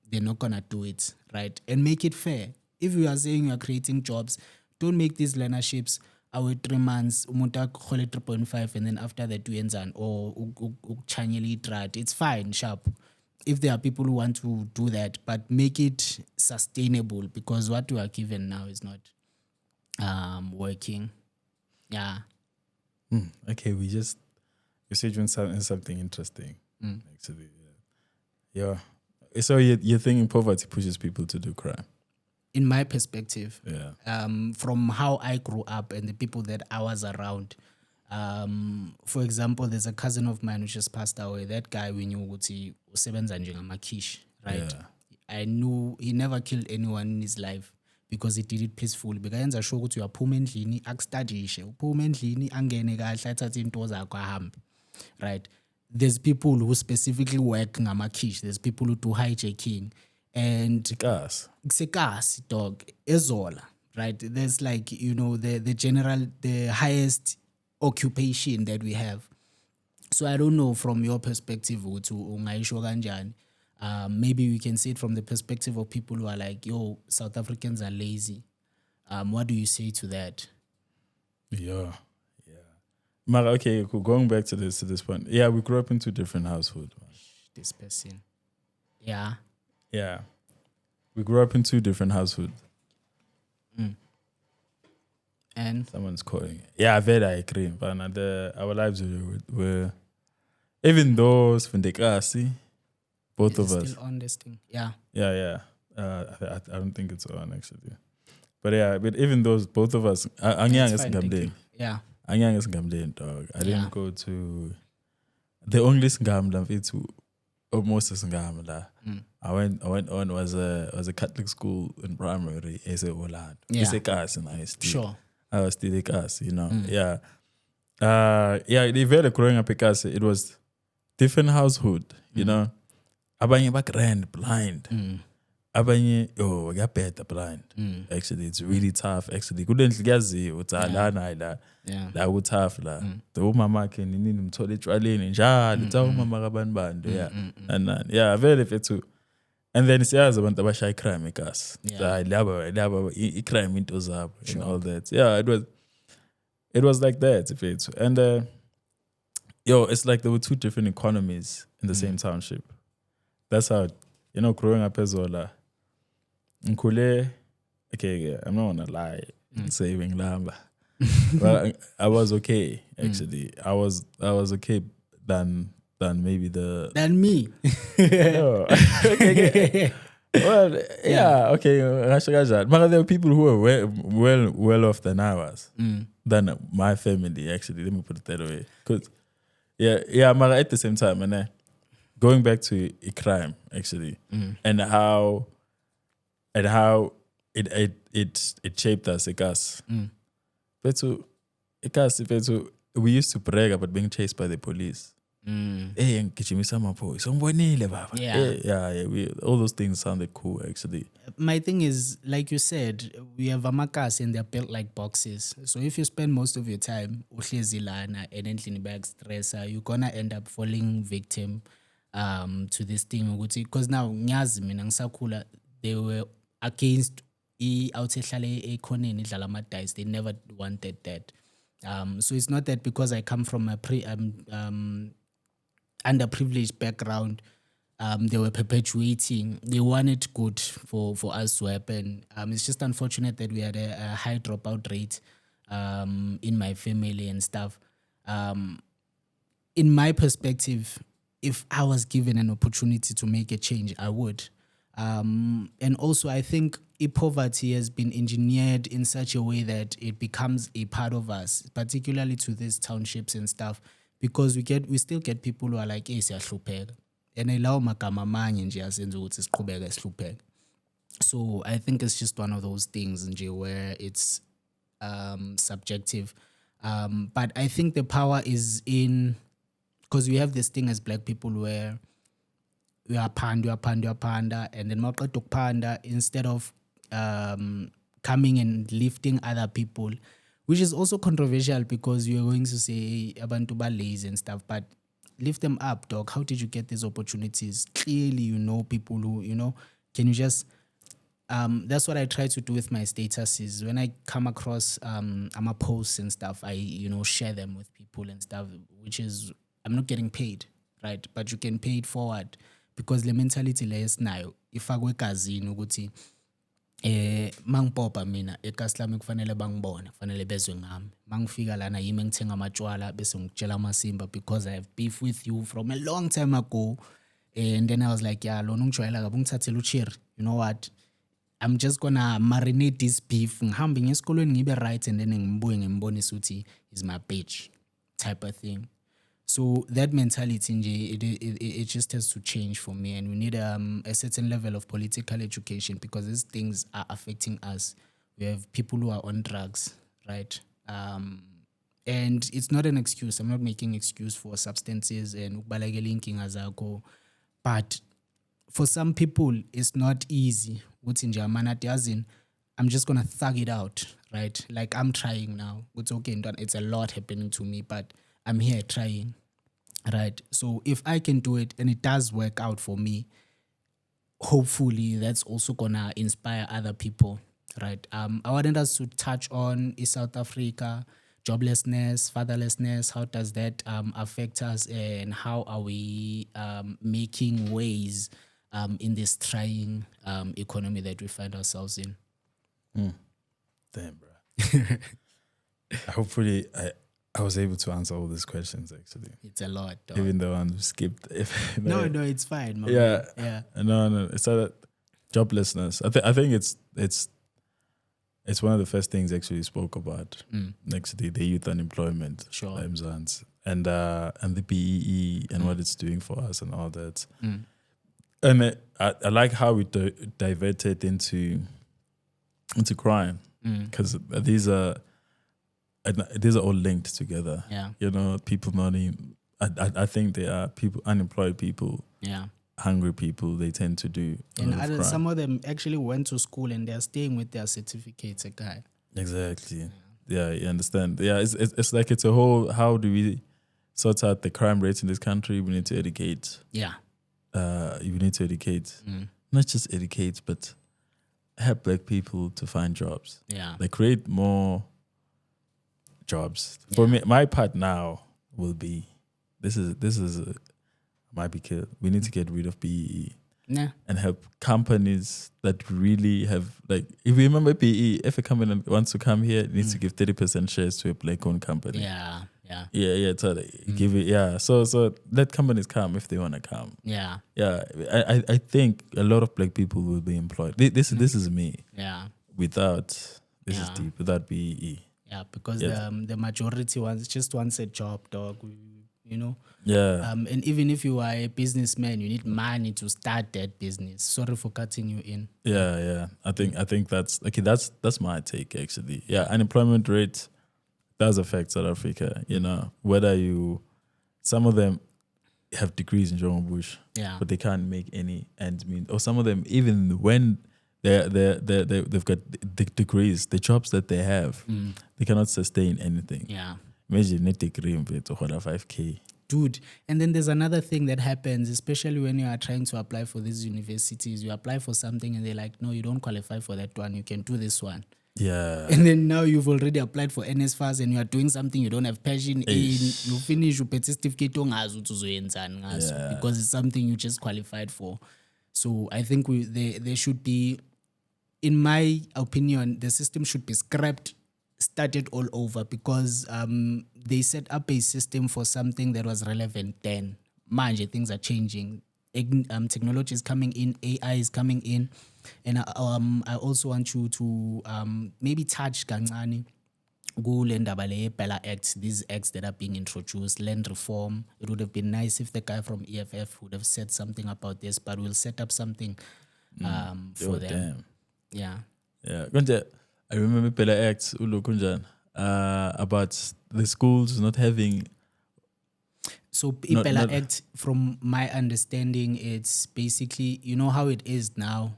they're not gonna do it, right? And make it fair. If you are saying you are creating jobs, don't make these learnerships our 3 months, umuntu akhole 3.5, and then after that uyenzani or ukuchanyela itrat. It's fine, sharp. If there are people who want to do that, but make it sustainable, because what we are given now is not working. Yeah. Okay, you said something interesting. Actually, yeah. So you're thinking poverty pushes people to do crime? In my perspective, yeah. From how I grew up and the people that I was around. For example, there's a cousin of mine who just passed away. That guy, we knew ukuthi usebenza njengamakish, right? Yeah. I knew he never killed anyone in his life because he did it peacefully. Bekayenza sure ukuthi uyaphuma endlini akustadishe, uphuma endlini angene kahle athathe into zakho ahambe. Right? There's people who specifically work ngamakish. There's people who do hijacking. And Xikas, dog, Ezola, right? There's like, the general, the highest occupation that we have. So I don't know from your perspective, maybe we can see it from the perspective of people who are like, yo, South Africans are lazy. What do you say to that? Yeah. Mara, okay, cool. Going back to this point. Yeah, we grew up in 2 different households. This person. Yeah. Yeah. We grew up in 2 different households. And someone's calling. Yeah, I agree. But our lives were even those Fundekasi, both of us. Still on this thing. Yeah. Yeah. I don't think it's on actually. But yeah, even those, both of us, Angyang is Ngamden. Yeah. Angyang is Ngamden, dog. I didn't go to the only Ngamla to almost Ngamla. I went on was a Catholic school in primary, as a Holland. It's a class and I was still a class, Yeah. They were growing up because it was different household, Abanye back ran blind. Abanye we got better blind. Actually, it's really tough. Actually, couldn't gazi utalana la tough la. The mama can nini mthole ejwaleni njalo tsawu mama kabanibando yeah very fit too. And then siyazi abantu abashaya crime ekas. Laba crime into zabo and all that. Yeah, it was like that if it's and it's like there were 2 different economies in the same township. That's how growing up as well. Nkule, okay, I'm not gonna lie, saving lamba. But I was okay actually. I was okay than maybe than me. No. Okay. Well, yeah, okay. But there are people who are well off than I was, than my family. Actually, let me put it that way. Cause but at the same time, and going back to a crime actually, and how it shaped us, But we used to brag about being chased by the police. Yeah. All those things sounded cool actually. My thing is, like you said, we have amakas and they're built like boxes. So if you spend most of your time uhlezi lana and endlini bag stressor, you're gonna end up falling victim to this thing. Because now ngiyazi mina ngisakhula, they were against awuthehlale ekhoneni idlala ama-dice. They never wanted that. So it's not that because I come from a underprivileged background, they were perpetuating. They wanted good for us to happen. It's just unfortunate that we had a high dropout rate in my family and stuff. In my perspective, if I was given an opportunity to make a change, I would. And also, I think poverty has been engineered in such a way that it becomes a part of us, particularly to these townships and stuff, because we still get people who are like, siyahlupheka. And allow magama manye nje asenza ukuthi siqhubeke sihlupheke. So I think it's just one of those things nje where it's subjective. But I think the power is in, because we have this thing as black people where we are panda, and then maqeda ukupanda, instead of coming and lifting other people, which is also controversial because you're going to say abantu ba lazy and stuff, but lift them up, dog. How did you get these opportunities? Clearly, you know people who, can you just, that's what I try to do with my statuses. When I come across my posts and stuff, I, share them with people and stuff, which is, I'm not getting paid, right? But you can pay it forward because the mentality layers now, if I go kazini ukuthi, mangpopa mina ekhasi lami kufanele bangibone, kufanele bezwe ngami. Mangifika lana yimi ngithenga amatshwala bese ngitshela amasimba because I have beef with you from a long time ago. And then I was like, yeah, lona ungijwayela kabi ungithathela uchiri. You know what? I'm just gonna marinate this beef. Ngihambe ngesikolweni ngibe right and then ngibuye ngimbonise ukuthi is my bitch type of thing. So that mentality, it just has to change for me, and we need a certain level of political education because these things are affecting us. We have people who are on drugs, right? And it's not an excuse. I'm not making excuse for substances and but for some people, it's not easy. I'm just gonna thug it out, right? Like I'm trying now. It's okay, it's a lot happening to me, but I'm here trying, right? So if I can do it and it does work out for me, hopefully that's also gonna inspire other people, right? I wanted us to touch on South Africa, joblessness, fatherlessness. How does that affect us, and how are we making ways in this trying economy that we find ourselves in? Damn, bro. Hopefully, I was able to answer all these questions, actually. It's a lot, dog. Even though I skipped. No, it's fine. Yeah. Yeah. No. It's that joblessness. I think it's one of the first things actually you spoke about. Actually, the youth unemployment. Sure. And the BEE and what it's doing for us and all that. And I like how we diverted into crime, because these are all linked together. Yeah. People money. I think they are people, unemployed people. Yeah. Hungry people. They tend to do. And some of them actually went to school and they're staying with their certificates. Exactly. Yeah, you understand. Yeah, it's like it's a whole. How do we sort out the crime rates in this country? We need to educate. Yeah. You need to educate. Not just educate, but help black people to find jobs. Yeah. Like create more jobs. For me, my part now will be this is might be killed. We need to get rid of BEE. Yeah. And help companies that really have, like, if you remember BEE, if a company wants to come here, it needs to give 30% shares to a black-owned company. Yeah. Yeah, totally. Give it, yeah. So let companies come if they want to come. Yeah. Yeah, I think a lot of black people will be employed. This is me. Yeah. Without this is deep. Without BEE. Yeah, because the majority just wants a job, dog. You know. Yeah. And even if you are a businessman, you need money to start that business. Sorry for cutting you in. Yeah. I think that's okay. That's my take actually. Yeah, unemployment rate does affect South Africa. You know, whether some of them have degrees in John Bush, but they can't make any ends meet. Or some of them, even when they've got the degrees, the jobs that they have, they cannot sustain anything. Yeah. Imagine a degree in 5K. Dude, and then there's another thing that happens, especially when you are trying to apply for these universities. You apply for something and they're like, no, you don't qualify for that one. You can do this one. Yeah. And then now you've already applied for NSFAS and you are doing something you don't have passion in. You finish your certificate because it's something you just qualified for. So I think there should be, in my opinion, the system should be scrapped, started all over, because they set up a system for something that was relevant then. Manje, things are changing. Technology is coming in, AI is coming in, and I also want you to maybe touch kancane kule ndaba le Bella Act, these acts that are being introduced, land reform. It would have been nice if the guy from EFF would have said something about this, but we'll set up something for them. Damn. Yeah. I remember Bella Act about the schools not having. So Bella Act, from my understanding, it's basically, you know how it is now.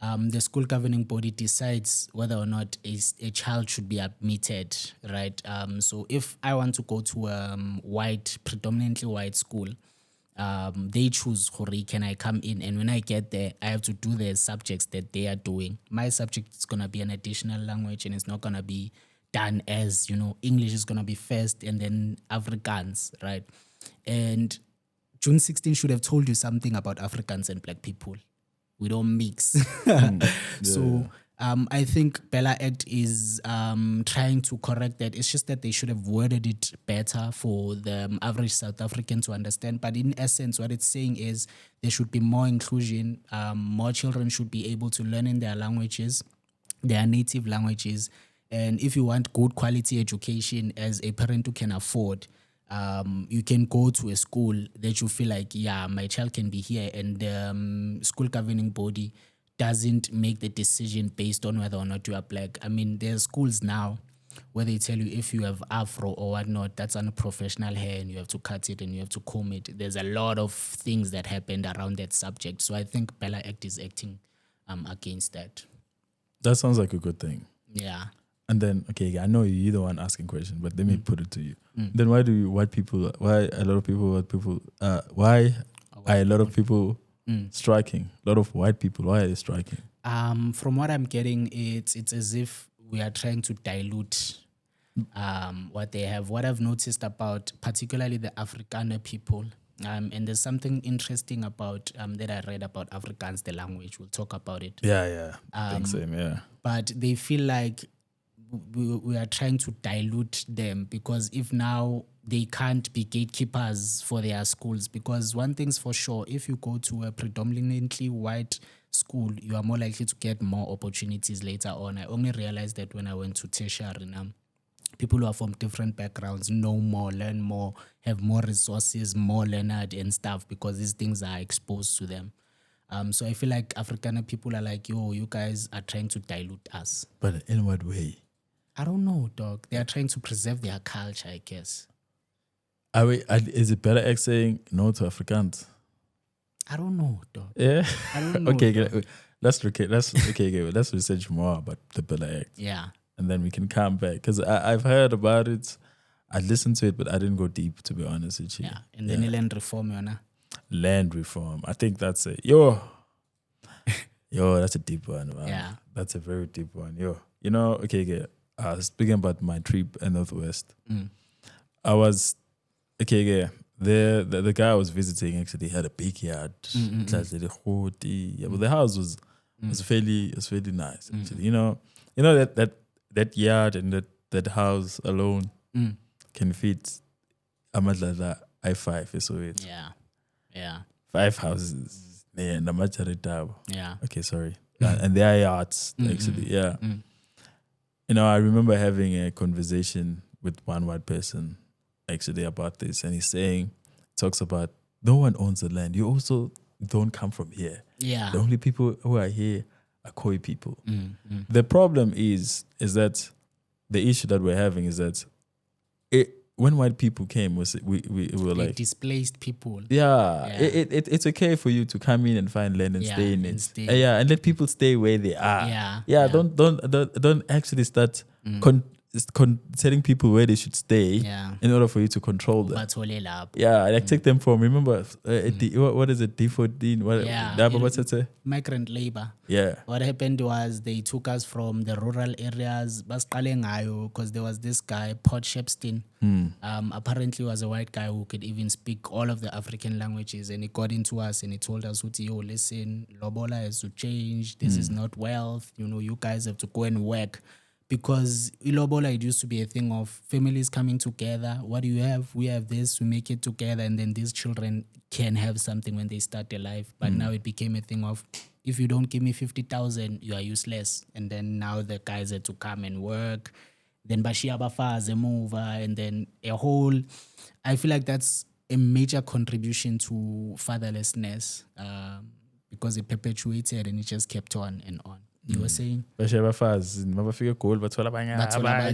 The school governing body decides whether or not a child should be admitted, right? So if I want to go to a predominantly white school, they choose, can I come in? And when I get there, I have to do the subjects that they are doing. My subject is going to be an additional language, and it's not going to be done as, English is going to be first and then Afrikaans, right? And June 16 should have told you something about Africans and black people. We don't mix. So I think Bella Act is trying to correct that. It's just that they should have worded it better for the average South African to understand. But in essence, what it's saying is there should be more inclusion. More children should be able to learn in their languages, their native languages. And if you want good quality education as a parent who can afford, you can go to a school that you feel like, my child can be here, and the school governing body doesn't make the decision based on whether or not you are black. I mean, there are schools now where they tell you if you have afro or whatnot, that's unprofessional hair and you have to cut it and you have to comb it. There's a lot of things that happened around that subject. So I think Bella Act is acting against that. That sounds like a good thing. Yeah. And then, okay, I know you're the one asking questions, but let me put it to you. Then why are a lot of people striking? A lot of white people, why are they striking? From what I'm getting, it's as if we are trying to dilute what they have. What I've noticed about particularly the Afrikaner people, and there's something interesting about that I read about Afrikaans, the language. We'll talk about it. Yeah. I think same, yeah. But they feel like we are trying to dilute them, because if now they can't be gatekeepers for their schools, because one thing's for sure, if you go to a predominantly white school, you are more likely to get more opportunities later on. I only realized that when I went to tertiary. People who are from different backgrounds know more, learn more, have more resources, more learned and stuff, because these things are exposed to them. So I feel like Afrikaner people are like, you guys are trying to dilute us. But in what way? I don't know, dog. They are trying to preserve their culture, I guess. Is it better X saying no to Afrikaans? I don't know, dog. Yeah. I don't know. Okay, let's research more about the Bella Act. Yeah. And then we can come back, because I've heard about it. I listened to it, but I didn't go deep, to be honest with you. Yeah. And then land reform, Land reform. I think that's it. Yo, that's a deep one, man. Yeah. That's a very deep one. Okay. Speaking about my trip in Northwest, I was the guy I was visiting actually had a big yard. But the house was fairly nice. Actually, that yard and that house alone can fit Amadlala I5 is it. Yeah. 5 houses. Yeah, Namacharitabo. Yeah. Okay, sorry. And they are yachts, actually. Yeah. You know, I remember having a conversation with one white person actually about this, and talks about no one owns the land. You also don't come from here. Yeah. The only people who are here are Khoi people. The problem is that the issue that we're having is that when white people came, we were like displaced people. Yeah. It's okay for you to come in and find land and stay in it. And let people stay where they are. Don't actually start telling people where they should stay in order for you to control them. Take them from, remember, what is it, D14? What's it? Migrant labor. Yeah. What happened was they took us from the rural areas, because there was this guy, Port Shepston. Apparently was a white guy who could even speak all of the African languages, and he got into us and he told us, yo, listen, Lobola has to change. This is not wealth. You guys have to go and work. Because Ilobola, it used to be a thing of families coming together. What do you have? We have this. We make it together, and then these children can have something when they start their life. But now it became a thing of, if you don't give me 50,000, you are useless. And then now the guys had to come and work. Then Bashia Bafa as a mover, and then a whole. I feel like that's a major contribution to fatherlessness, because it perpetuated and it just kept on and on. You were saying? Abafazi mabafika goal bathola abanye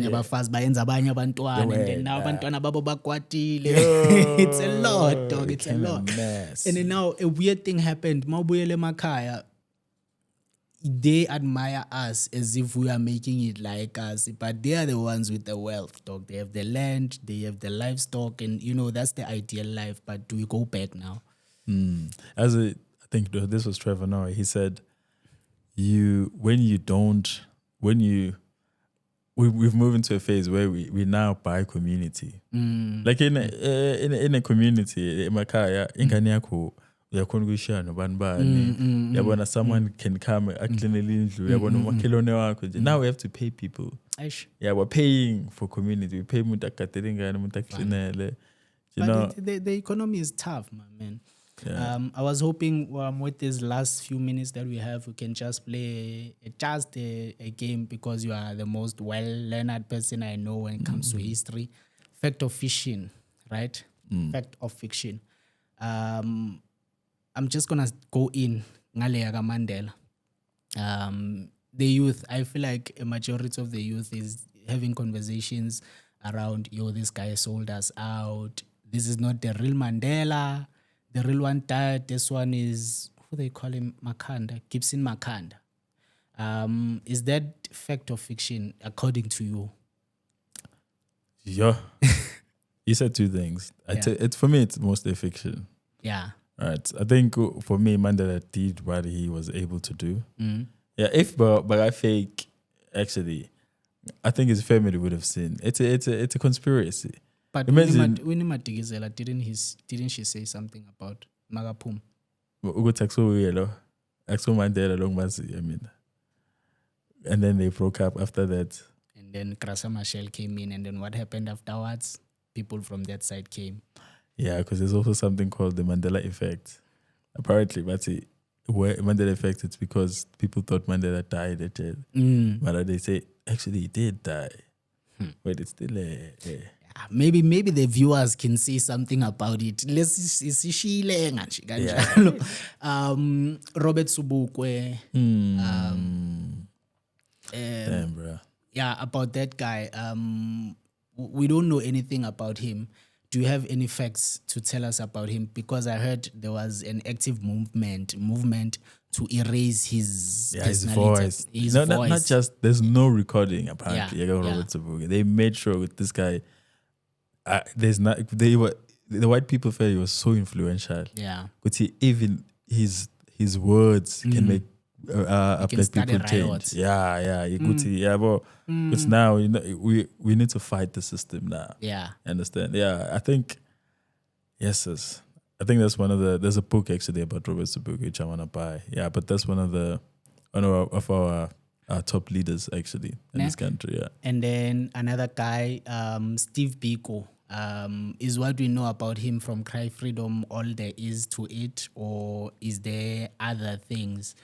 abafazi bayenza abanye abantwana, and then now abantwana babo bakwatile. It's a lot, dog. It's a lot. And then now a weird thing happened. Mawubuyele emakhaya, they admire us as if we are making it like us, but they are the ones with the wealth, dog. They have the land, they have the livestock, and that's the ideal life. But do we go back now? I think this was Trevor Noah. He said, we've moved into a phase where we now buy community. Like in a community, emakaya ingane yakho uyakhona ukuyishare nobani yabona someone can come acleanele indlu yabona umakhelwane wakho nje. Now we have to pay people. Yeah, we're paying for community. We pay umuntu akadele ingane, umuntu akcleanele. The economy is tough, man. Yeah. I was hoping with these last few minutes that we have, we can just play a game, because you are the most well-learned person I know when it comes to history. Fact or fiction, right? Fact or fiction. I'm just going to go in Ngaleaga Mandela. The youth, I feel like a majority of the youth is having conversations around, this guy sold us out. This is not the real Mandela. The real one died. This one is, who they call him? Makanda. Gibson Makanda. Is that fact or fiction, according to you? Yeah. You said two things. For me, it's mostly fiction. Yeah. Right. I think for me, Mandela did what he was able to do. Yeah. But I fake, actually, I think his family would have seen. It's a conspiracy. But Winnie Madikizela, didn't she say something about Magapum? And then they broke up after that. And then Krasa Machel came in, and then what happened afterwards? People from that side came. Yeah, because there's also something called the Mandela effect. Apparently, where Mandela effect, it's because people thought Mandela died at jail. But they say, actually, he did die. But it's still maybe the viewers can say something about it. Let's see. Robert Subukwe. Damn, bro. Yeah, about that guy. We don't know anything about him. Do you have any facts to tell us about him? Because I heard there was an active movement to erase his voice. Not just, there's no recording apparently. Robert Subukwe. They made sure with this guy. The white people felt he was so influential. Yeah, but even his words can make black people change. But it's now we need to fight the system now. Yeah, understand? Yeah, I think yes. I think that's one of there's a book actually about Robert Subukwe which I want to buy. Yeah, but that's one of our top leaders actually in this country. Yeah, and then another guy, Steve Biko. Is what we know about him from Cry Freedom all there is to it, or is there other things?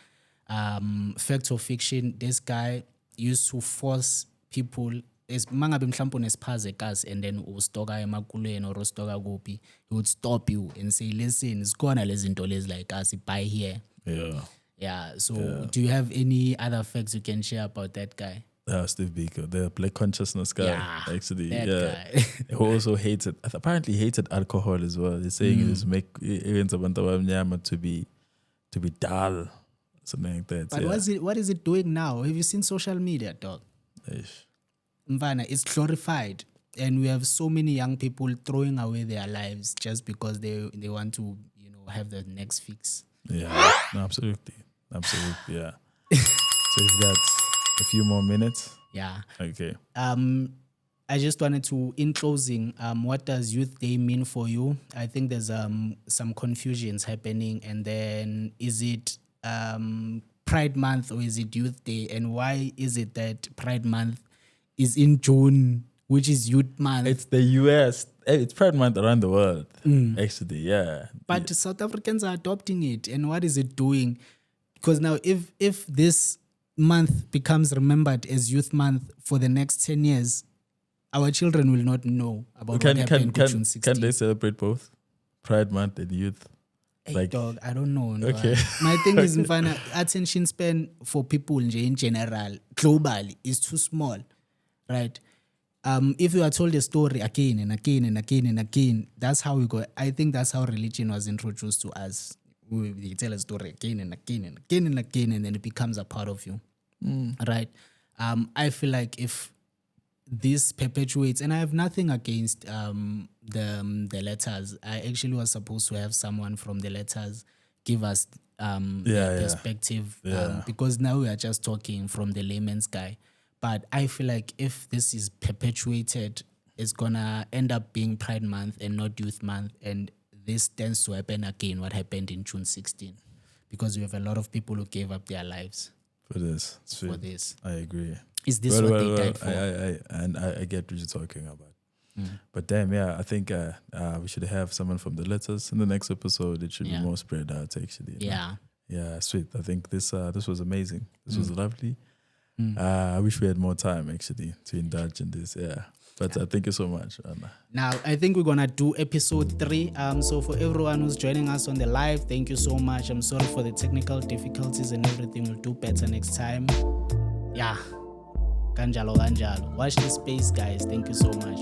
Fact or fiction, this guy used to force people, as mangabe mhlawumbe unesiphaze kasi and then ustoka emakuleni or ustoka kuphi, he would stop you and say, listen, zikhona lezi zinto lezi like us, buy here. Yeah. So do you have any other facts you can share about that guy? Steve Biko, the black consciousness guy, actually. Guy. Who also apparently hated alcohol as well. He's saying it was make events abantu abamnyama to be dull, something like that. But what is it doing now? Have you seen social media, dog? Mvana, it's glorified, and we have so many young people throwing away their lives just because they want to, have the next fix. Yeah, no, absolutely, yeah. So we've got a few more minutes. Yeah. Okay. I just wanted to, in closing, what does Youth Day mean for you? I think there's some confusions happening, and then is it Pride Month or is it Youth Day? And why is it that Pride Month is in June, which is Youth Month? It's the US. It's Pride Month around the world, actually, yeah. But South Africans are adopting it, and what is it doing? Because now, if this month becomes remembered as Youth Month for the next 10 years, our children will not know about what happened in June 16. Can they celebrate both Pride Month and Youth? Hey, dog, I don't know. No. Okay. My thing is, attention span for people in general, globally, is too small, right? If you are told a story again and again and again and again, that's how we go. I think that's how religion was introduced to us. We tell a story again and again and again and again, and then it becomes a part of you, right? I feel like if this perpetuates, and I have nothing against the letters. I actually was supposed to have someone from the letters give us their perspective, because now we are just talking from the layman's guy. But I feel like if this is perpetuated, it's gonna end up being Pride Month and not Youth Month, and this tends to happen again. What happened in June 16, because we have a lot of people who gave up their lives for this. For this, I agree. Is this what they died for? I get what you're talking about. But damn, I think we should have someone from the letters in the next episode. It should be more spread out, actually. Yeah, sweet. I think this was amazing. This was lovely. I wish we had more time, actually, to indulge in this. But thank you so much, Anna. Now, I think we're going to do episode 3. So for everyone who's joining us on the live, thank you so much. I'm sorry for the technical difficulties and everything. We'll do better next time. Yeah. Kanjalo. Watch the space, guys. Thank you so much.